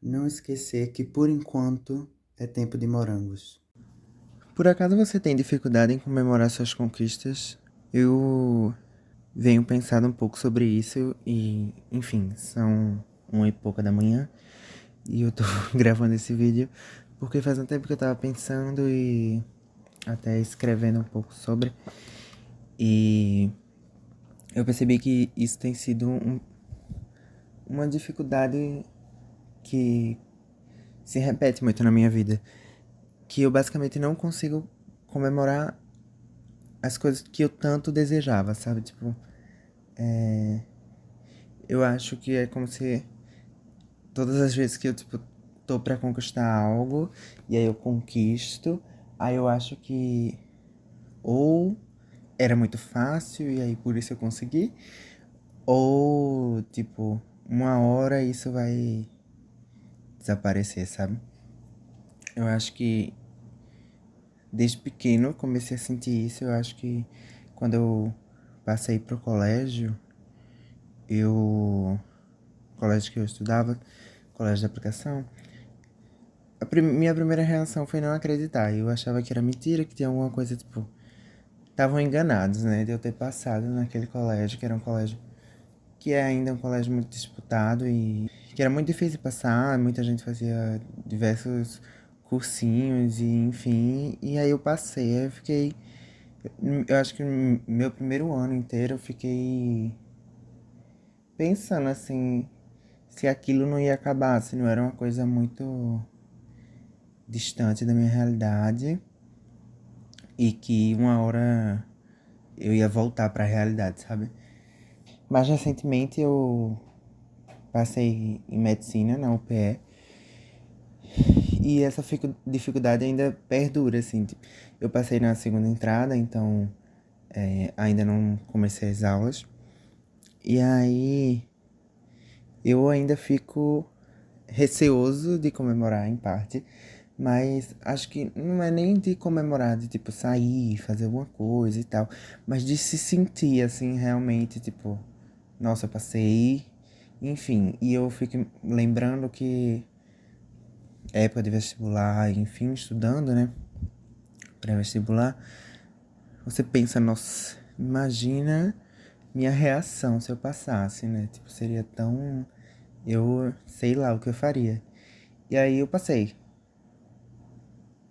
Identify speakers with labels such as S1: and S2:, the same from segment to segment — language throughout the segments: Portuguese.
S1: não esquecer que por enquanto é tempo de morangos. Por acaso você tem dificuldade em comemorar suas conquistas? Eu venho pensando um pouco sobre isso e, enfim, são 1h pouca da manhã e eu tô gravando esse vídeo porque faz um tempo que eu tava pensando e até escrevendo um pouco sobre. E eu percebi que isso tem sido uma dificuldade que se repete muito na minha vida. Que eu basicamente não consigo comemorar as coisas que eu tanto desejava, sabe? Tipo, eu acho que é como se todas as vezes que eu, tipo, tô pra conquistar algo, e aí eu conquisto, aí eu acho que ou era muito fácil e aí por isso eu consegui, ou, tipo, uma hora isso vai desaparecer, sabe? Eu acho que desde pequeno eu comecei a sentir isso. Eu acho que quando eu passei pro colégio, colégio que eu estudava, colégio de aplicação, minha primeira reação foi não acreditar. Eu achava que era mentira, que tinha alguma coisa, tipo, estavam enganados, né, de eu ter passado naquele colégio, que era um colégio que é ainda um colégio muito disputado e que era muito difícil passar, muita gente fazia diversos cursinhos e enfim, e aí eu passei, aí eu fiquei, eu acho que meu primeiro ano inteiro eu fiquei pensando assim, se aquilo não ia acabar, se não era uma coisa muito distante da minha realidade e que uma hora eu ia voltar para a realidade, sabe? Mais recentemente eu passei em medicina na UPE e essa dificuldade ainda perdura, assim. Eu passei na segunda entrada, então ainda não comecei as aulas. E aí eu ainda fico receoso de comemorar, em parte, mas acho que não é nem de comemorar, de tipo sair, fazer alguma coisa e tal, mas de se sentir assim realmente, tipo, nossa, eu passei, enfim. E eu fico lembrando que época de vestibular, enfim, estudando, né, pré-vestibular, você pensa, nossa, imagina minha reação se eu passasse, né? Tipo, seria tão. Eu sei lá o que eu faria. E aí eu passei.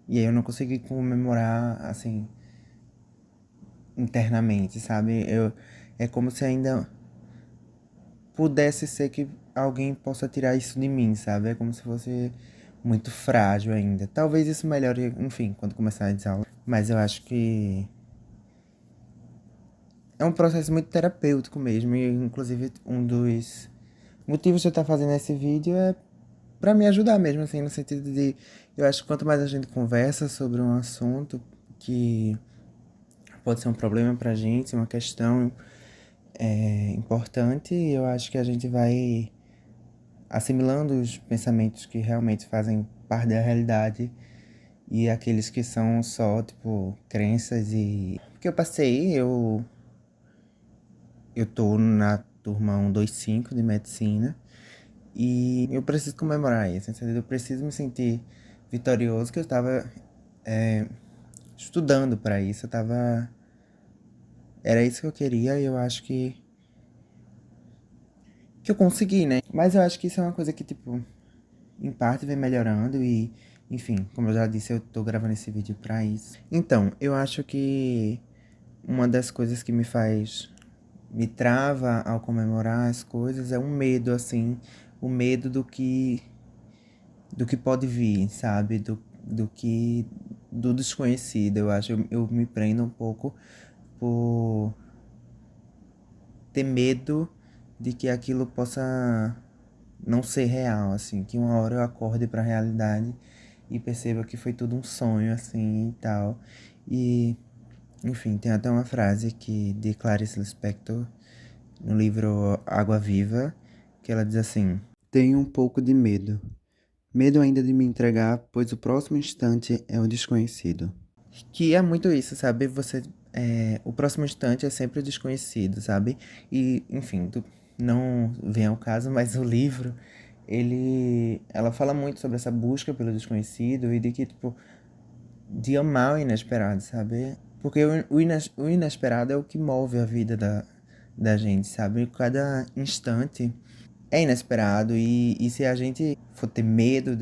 S1: E aí eu não consegui comemorar, assim, internamente, sabe? É como se ainda pudesse ser que alguém possa tirar isso de mim, sabe? É como se fosse muito frágil ainda. Talvez isso melhore, enfim, quando começar a aula. Mas eu acho que é um processo muito terapêutico mesmo. E inclusive um dos motivos de eu estar fazendo esse vídeo é pra me ajudar mesmo, assim, no sentido de, eu acho que quanto mais a gente conversa sobre um assunto que pode ser um problema pra gente, uma questão importante, eu acho que a gente vai assimilando os pensamentos que realmente fazem parte da realidade e aqueles que são só, tipo, crenças e... Porque eu passei, eu tô na turma 125 de medicina e eu preciso comemorar isso, entendeu? Eu preciso me sentir vitorioso, que eu estava estudando para isso, era isso que eu queria e eu acho que eu consegui, né? Mas eu acho que isso é uma coisa que, tipo, em parte vem melhorando e, enfim, como eu já disse, eu tô gravando esse vídeo pra isso. Então, eu acho que uma das coisas que me trava ao comemorar as coisas é um medo, assim, o medo do que pode vir, sabe? Do desconhecido. Eu acho, eu me prendo um pouco por ter medo de que aquilo possa não ser real, assim, que uma hora eu acorde pra realidade e perceba que foi tudo um sonho, assim, e tal. E, enfim, tem até uma frase que de Clarice Lispector no livro Água Viva, que ela diz assim: tenho um pouco de medo. Medo ainda de me entregar, pois o próximo instante é o desconhecido. Que é muito isso, sabe? O próximo instante é sempre o desconhecido, sabe? E, enfim, não vem ao caso, mas o livro, ela fala muito sobre essa busca pelo desconhecido e de que, tipo, de amar o inesperado, sabe? Porque o inesperado é o que move a vida da gente, sabe? Cada instante é inesperado e se a gente for ter medo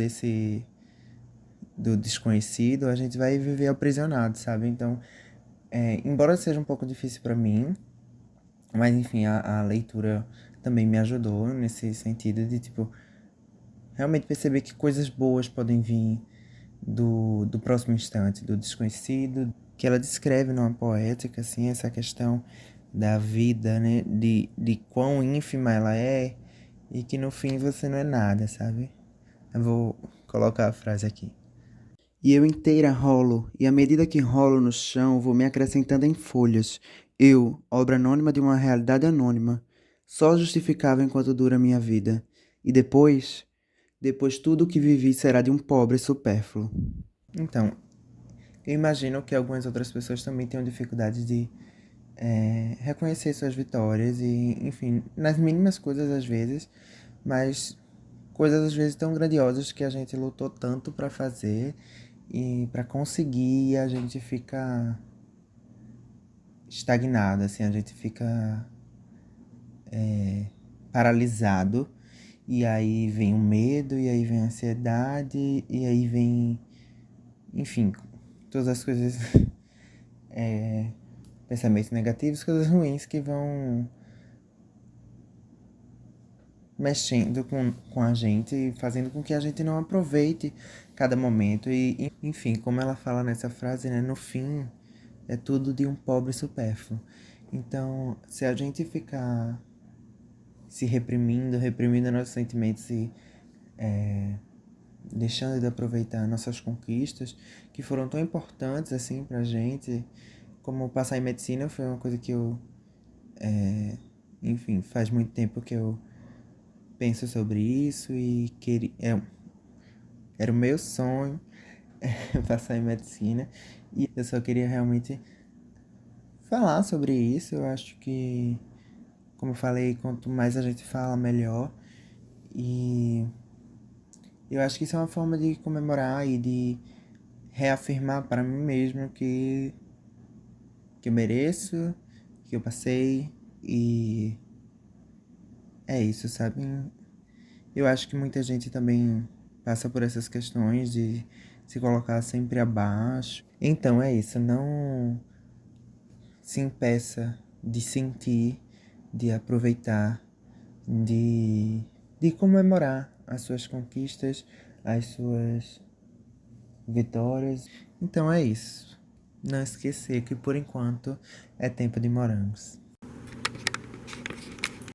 S1: do desconhecido, a gente vai viver aprisionado, sabe? Então, embora seja um pouco difícil pra mim, mas enfim, a leitura também me ajudou nesse sentido de, tipo, realmente perceber que coisas boas podem vir do próximo instante, do desconhecido, que ela descreve numa poética, assim, essa questão da vida, né? De quão ínfima ela é e que no fim você não é nada, sabe? Eu vou colocar a frase aqui. E eu inteira rolo, e à medida que rolo no chão, vou me acrescentando em folhas. Eu, obra anônima de uma realidade anônima, só justificável enquanto dura a minha vida. E depois tudo o que vivi será de um pobre supérfluo. Então, eu imagino que algumas outras pessoas também tenham dificuldade de reconhecer suas vitórias e, enfim, nas mínimas coisas às vezes, mas coisas às vezes tão grandiosas que a gente lutou tanto pra fazer e pra conseguir e a gente fica estagnado, assim, a gente fica paralisado e aí vem o medo e aí vem a ansiedade e aí vem, enfim, todas as coisas, pensamentos negativos, coisas ruins que vão mexendo com a gente e fazendo com que a gente não aproveite cada momento. Enfim, como ela fala nessa frase, né? No fim, é tudo de um pobre supérfluo. Então, se a gente ficar se reprimindo nossos sentimentos e deixando de aproveitar nossas conquistas, que foram tão importantes assim pra gente, como passar em medicina foi uma coisa que eu, enfim, faz muito tempo que eu penso sobre isso e era o meu sonho passar em medicina. E eu só queria realmente falar sobre isso. Eu acho que, como eu falei, quanto mais a gente fala, melhor. E eu acho que isso é uma forma de comemorar e de reafirmar para mim mesmo que eu mereço, que eu passei. E é isso, sabe? Eu acho que muita gente também passa por essas questões de se colocar sempre abaixo. Então é isso, não se impeça de sentir, de aproveitar, de, de comemorar as suas conquistas, as suas vitórias. Então é isso. Não esquecer que por enquanto é tempo de morangos.